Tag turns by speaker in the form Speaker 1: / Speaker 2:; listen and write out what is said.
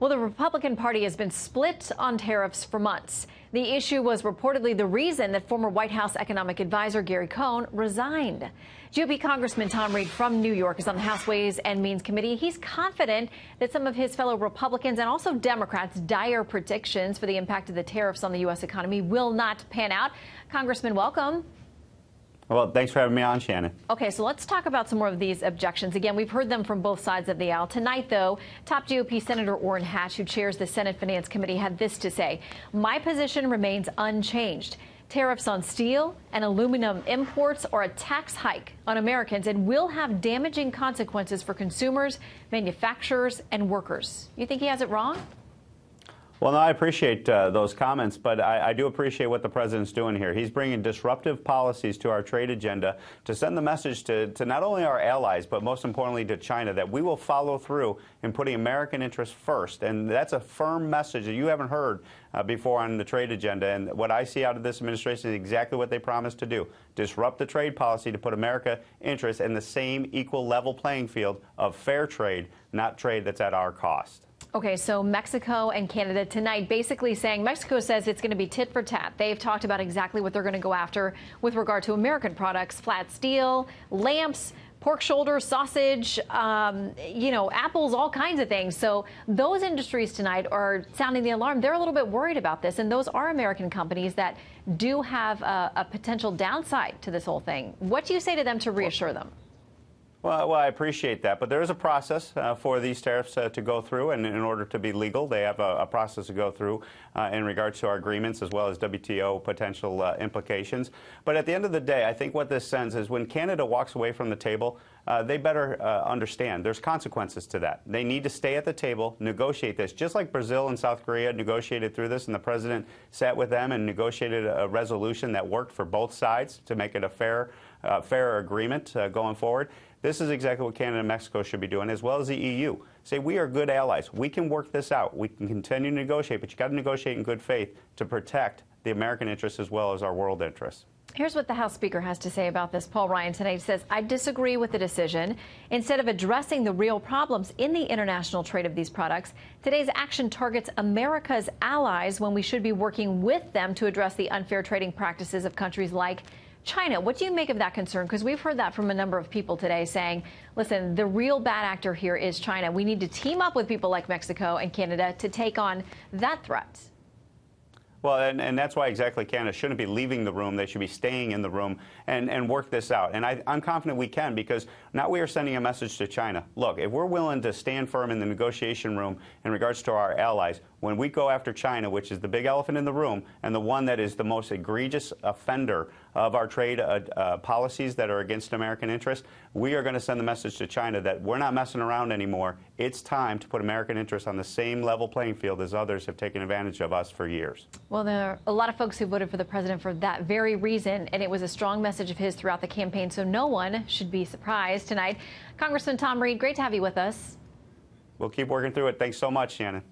Speaker 1: Well, the Republican Party has been split on tariffs for months. The issue was reportedly the reason that former White House economic advisor Gary Cohn resigned. GOP Congressman Tom Reed from New York is on the House Ways and Means Committee. He's confident that some of his fellow Republicans and also Democrats' dire predictions for the impact of the tariffs on the U.S. economy will not pan out. Congressman, welcome.
Speaker 2: Well, thanks for having me on, Shannon.
Speaker 1: Okay, so let's talk about some more of these objections. Again, we've heard them from both sides of the aisle. Tonight, though, top GOP Senator Orrin Hatch, who chairs the Senate Finance Committee, had this to say: "My position remains unchanged. Tariffs on steel and aluminum imports are a tax hike on Americans and will have damaging consequences for consumers, manufacturers, and workers." You think he has it wrong?
Speaker 2: Well, no, I appreciate those comments, but I do appreciate what the president's doing here. He's bringing disruptive policies to our trade agenda to send the message to not only our allies, but most importantly to China, that we will follow through in putting American interests first. And that's a firm message that you haven't heard before on the trade agenda. And what I see out of this administration is exactly what they promised to do: disrupt the trade policy to put America interests in the same equal level playing field of fair trade, not trade that's at our cost.
Speaker 1: Okay, so Mexico and Canada tonight basically saying Mexico says it's going to be tit for tat. They've talked about exactly what they're going to go after with regard to American products: flat steel, lamps, pork shoulder, sausage, apples, all kinds of things. So those industries tonight are sounding the alarm. They're a little bit worried about this, and those are American companies that do have a potential downside to this whole thing. What do you say to them to reassure them?
Speaker 2: Well, I appreciate that, but there is a process for these tariffs to go through, and in order to be legal, they have a process to go through in regards to our agreements as well as WTO potential implications. But at the end of the day, I think what this sends is when Canada walks away from the table, they better understand there's consequences to that. They need to stay at the table, negotiate this, just like Brazil and South Korea negotiated through this, and the president sat with them and negotiated a resolution that worked for both sides to make it a fair agreement going forward. This is exactly what Canada and Mexico should be doing, as well as the EU. Say, we are good allies. We can work this out. We can continue to negotiate, but you got to negotiate in good faith to protect the American interests as well as our world interests.
Speaker 1: Here's what the House Speaker has to say about this. Paul Ryan tonight says, "I disagree with the decision. Instead of addressing the real problems in the international trade of these products, today's action targets America's allies when we should be working with them to address the unfair trading practices of countries like China." What do you make of that concern? Because we've heard that from a number of people today saying, listen, the real bad actor here is China. We need to team up with people like Mexico and Canada to take on that threat.
Speaker 2: Well, and that's why exactly Canada shouldn't be leaving the room. They should be staying in the room and work this out. And I'm confident we can, because now we are sending a message to China. Look, if we're willing to stand firm in the negotiation room in regards to our allies, when we go after China, which is the big elephant in the room and the one that is the most egregious offender of our trade policies that are against American interests, we are going to send the message to China that we're not messing around anymore. It's time to put American interests on the same level playing field as others have taken advantage of us for years.
Speaker 1: Well, there are a lot of folks who voted for the president for that very reason, and it was a strong message of his throughout the campaign, so no one should be surprised tonight. Congressman Tom Reed, great to have you with us.
Speaker 2: We'll keep working through it. Thanks so much, Shannon.